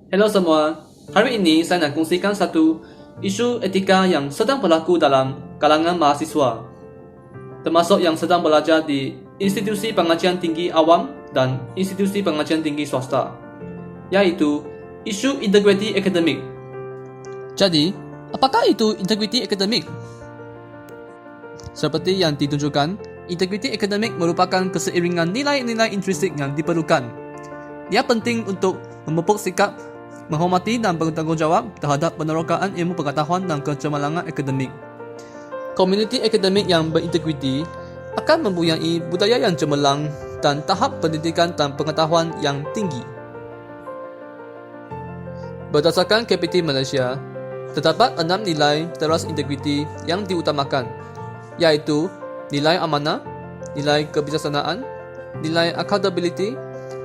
Hello semua, hari ini saya nak kongsikan satu isu etika yang sedang berlaku dalam kalangan mahasiswa, termasuk yang sedang belajar di institusi pengajian tinggi awam dan institusi pengajian tinggi swasta, iaitu isu integriti akademik. Jadi, apakah itu integriti akademik? Seperti yang ditunjukkan, integriti akademik merupakan keseiringan nilai-nilai intrinsik yang diperlukan. Ia penting untuk memupuk sikap menghormati dan bertanggungjawab terhadap penerokaan ilmu pengetahuan dan kecemerlangan akademik. Komuniti akademik yang berintegriti akan mempunyai budaya yang cemerlang dan tahap pendidikan dan pengetahuan yang tinggi. Berdasarkan KPT Malaysia, terdapat 6 nilai teras integriti yang diutamakan, iaitu nilai amanah, nilai kebijaksanaan, nilai accountability,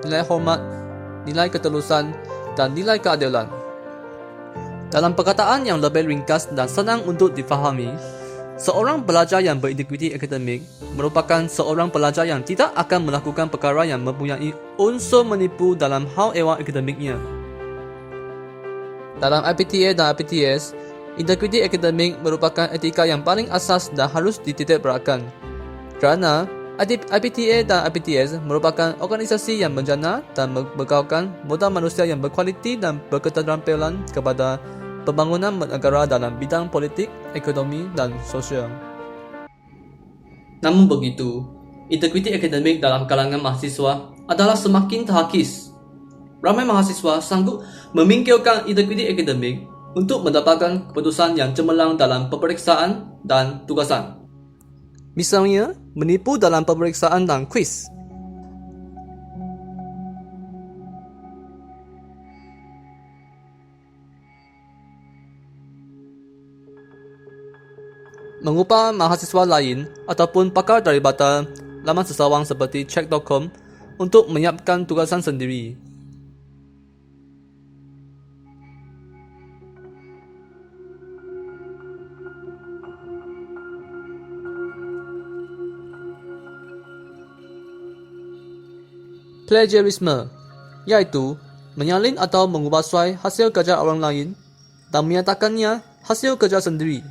nilai hormat, nilai ketulusan, dan nilai keadilan. Dalam perkataan yang lebih ringkas dan senang untuk difahami, seorang pelajar yang berintegriti akademik merupakan seorang pelajar yang tidak akan melakukan perkara yang mempunyai unsur menipu dalam hal ehwal akademiknya. Dalam IPTA dan IPTS, integriti akademik merupakan etika yang paling asas dan harus dititikberatkan. Kerana IPTA dan IPTS merupakan organisasi yang menjana dan membekalkan modal manusia yang berkualiti dan berketerampilan kepada pembangunan negara dalam bidang politik, ekonomi dan sosial. Namun begitu, integriti akademik dalam kalangan mahasiswa adalah semakin terhakis. Ramai mahasiswa sanggup memingkirkan integriti akademik untuk mendapatkan keputusan yang cemerlang dalam peperiksaan dan tugasan. Misalnya, menipu dalam peperiksaan dan kuis. Mengupah mahasiswa lain ataupun pakar daripada laman sesawang seperti check.com untuk menyiapkan tugasan sendiri. Plagiarisme, iaitu menyalin atau mengubah hasil kerja orang lain dan menyatakannya hasil kerja sendiri.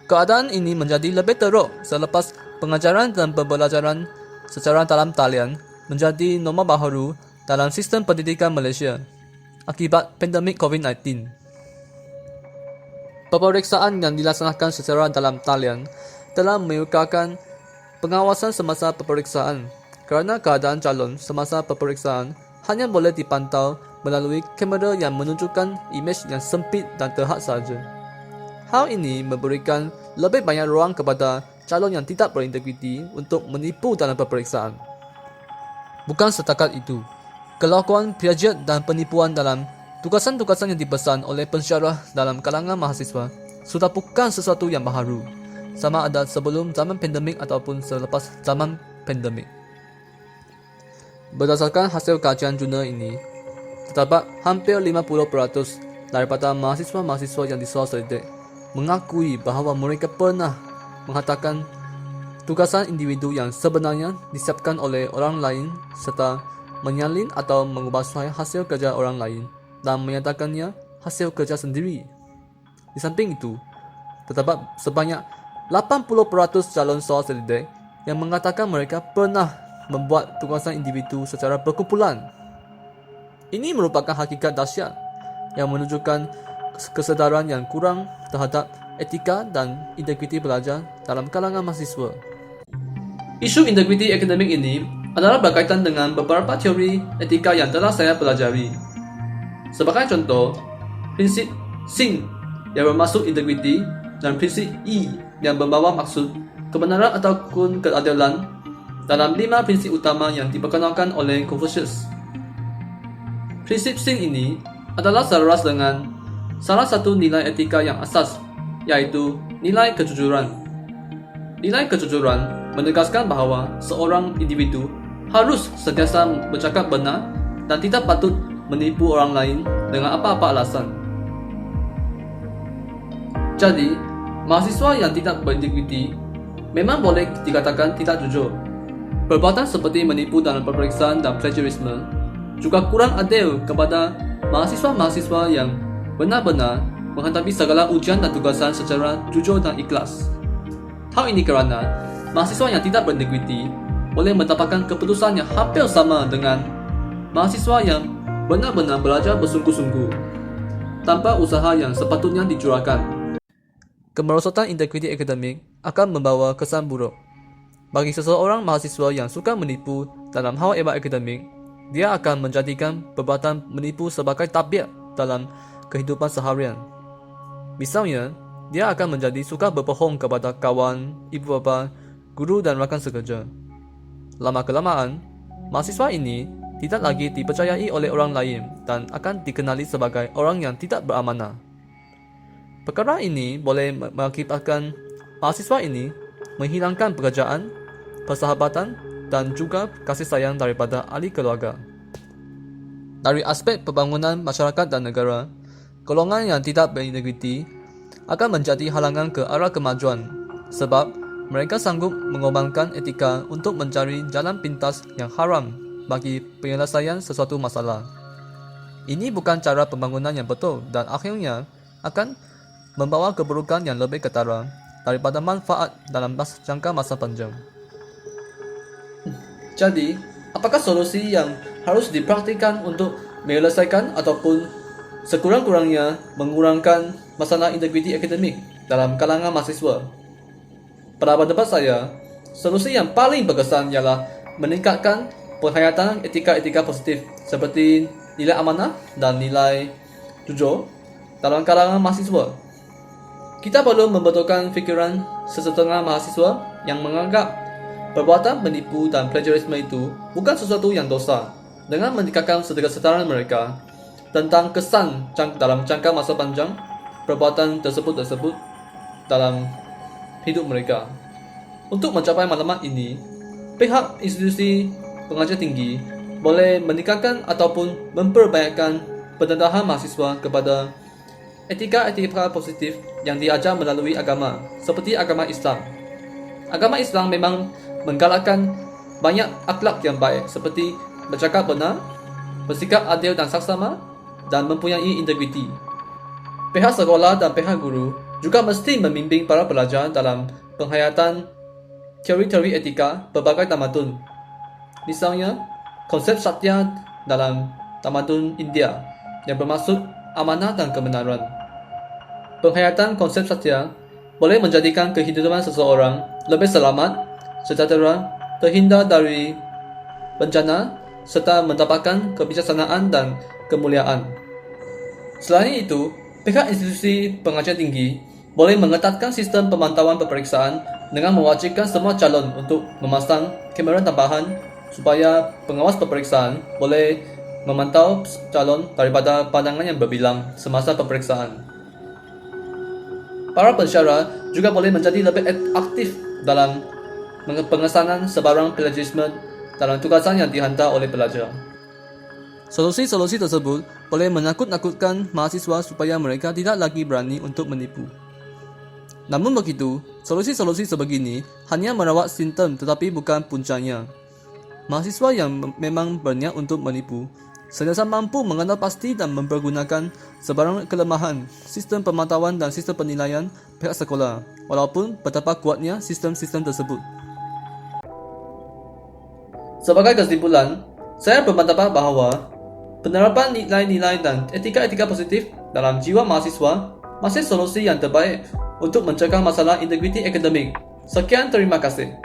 Keadaan ini menjadi lebih teruk selepas pengajaran dan pembelajaran secara dalam talian menjadi norma baharu dalam sistem pendidikan Malaysia akibat pandemik COVID-19. Peperiksaan yang dilaksanakan secara dalam talian telah menyukarkan pengawasan semasa peperiksaan kerana keadaan calon semasa peperiksaan hanya boleh dipantau melalui kamera yang menunjukkan imej yang sempit dan terhad sahaja. Hal ini memberikan lebih banyak ruang kepada calon yang tidak berintegriti untuk menipu dalam peperiksaan. Bukan setakat itu, kelakuan plagiat dan penipuan dalam tugasan-tugasan yang dipesan oleh pensyarah dalam kalangan mahasiswa sudah bukan sesuatu yang baharu, sama ada sebelum zaman pandemik ataupun selepas zaman pandemik. Berdasarkan hasil kajian jurnal ini, terdapat hampir 50% daripada mahasiswa-mahasiswa yang diselamat mengakui bahawa mereka pernah mengatakan tugasan individu yang sebenarnya disiapkan oleh orang lain serta menyalin atau mengubah hasil kerja orang lain dan menyatakannya hasil kerja sendiri. Di samping itu, terdapat sebanyak 80% calon soal selidik yang mengatakan mereka pernah membuat tugasan individu secara berkumpulan. Ini merupakan hakikat dahsyat yang menunjukkan kesedaran yang kurang terhadap etika dan integriti pelajar dalam kalangan mahasiswa. Isu integriti akademik ini adalah berkaitan dengan beberapa teori etika yang telah saya pelajari. Sebagai contoh, prinsip SIN yang bermaksud integriti dan prinsip E yang membawa maksud kebenaran ataupun keadilan dalam 5 prinsip utama yang diperkenalkan oleh Confucius. Prinsip SIN ini adalah selaras dengan salah satu nilai etika yang asas, iaitu nilai kejujuran. Nilai kejujuran menegaskan bahawa seorang individu harus sentiasa bercakap benar dan tidak patut menipu orang lain dengan apa-apa alasan. Jadi, mahasiswa yang tidak berintegriti memang boleh dikatakan tidak jujur. Perbuatan seperti menipu dalam peperiksaan dan plagiarisme juga kurang adil kepada mahasiswa-mahasiswa yang benar-benar menghadapi segala ujian dan tugasan secara jujur dan ikhlas. Hal ini kerana mahasiswa yang tidak berintegriti boleh mendapatkan keputusan yang hampir sama dengan mahasiswa yang benar-benar belajar bersungguh-sungguh tanpa usaha yang sepatutnya dicurahkan. Kemerosotan integriti akademik akan membawa kesan buruk. Bagi seseorang mahasiswa yang suka menipu dalam hal ehwal akademik, dia akan menjadikan perbuatan menipu sebagai tabiat dalam kehidupan seharian. Misalnya, dia akan menjadi suka berbohong kepada kawan, ibu bapa, guru dan rakan sekerja. Lama-kelamaan, mahasiswa ini tidak lagi dipercayai oleh orang lain dan akan dikenali sebagai orang yang tidak beramanah. Perkara ini boleh mengakibatkan mahasiswa ini menghilangkan pekerjaan, persahabatan dan juga kasih sayang daripada ahli keluarga. Dari aspek pembangunan masyarakat dan negara, golongan yang tidak berintegriti akan menjadi halangan ke arah kemajuan sebab mereka sanggup mengorbankan etika untuk mencari jalan pintas yang haram bagi penyelesaian sesuatu masalah. Ini bukan cara pembangunan yang betul dan akhirnya akan membawa keburukan yang lebih ketara daripada manfaat dalam jangka masa panjang. Jadi, apakah solusi yang harus dipraktikkan untuk menyelesaikan ataupun sekurang-kurangnya mengurangkan masalah integriti akademik dalam kalangan mahasiswa? Pada pendapat saya, solusi yang paling berkesan ialah meningkatkan penghayatan etika-etika positif seperti nilai amanah dan nilai jujur dalam kalangan mahasiswa. Kita perlu membetulkan fikiran sesetengah mahasiswa yang menganggap perbuatan menipu dan plagiarisme itu bukan sesuatu yang dosa dengan meningkatkan sedekatan mereka tentang kesan dalam jangka masa panjang perbuatan tersebut dalam hidup mereka. Untuk mencapai matlamat ini, pihak institusi pengajar tinggi boleh meningkatkan ataupun memperbanyakkan pendedahan mahasiswa kepada etika-etika positif yang diajar melalui agama, seperti agama Islam. Agama Islam memang menggalakkan banyak akhlak yang baik seperti bercakap benar, bersikap adil dan saksama, dan mempunyai integriti. Pihak sekolah dan pihak guru juga mesti membimbing para pelajar dalam penghayatan teori-teori etika berbagai tamadun. Misalnya, konsep Satya dalam tamadun India yang bermaksud amanah dan kebenaran. Penghayatan konsep Satya boleh menjadikan kehidupan seseorang lebih selamat, sejahtera, terhindar dari bencana serta mendapatkan kebijaksanaan dan kemuliaan. Selain itu, pihak institusi pengajar tinggi boleh mengetatkan sistem pemantauan peperiksaan dengan mewajibkan semua calon untuk memasang kamera tambahan supaya pengawas peperiksaan boleh memantau calon daripada pandangan yang berbilang semasa peperiksaan. Para pensyarah juga boleh menjadi lebih aktif dalam pengesanan sebarang plagiarisme dalam tugasan yang dihantar oleh pelajar. Solusi-solusi tersebut boleh menakut-nakutkan mahasiswa supaya mereka tidak lagi berani untuk menipu. Namun begitu, solusi-solusi sebegini hanya merawat simptom tetapi bukan puncanya. Mahasiswa yang memang berniat untuk menipu sentiasa mampu mengenal pasti dan mempergunakan sebarang kelemahan sistem pemantauan dan sistem penilaian pihak sekolah, walaupun betapa kuatnya sistem-sistem tersebut. Sebagai kesimpulan, saya berpendapat bahawa penerapan nilai-nilai dan etika-etika positif dalam jiwa mahasiswa masih solusi yang terbaik untuk mencegah masalah integriti akademik. Sekian, terima kasih.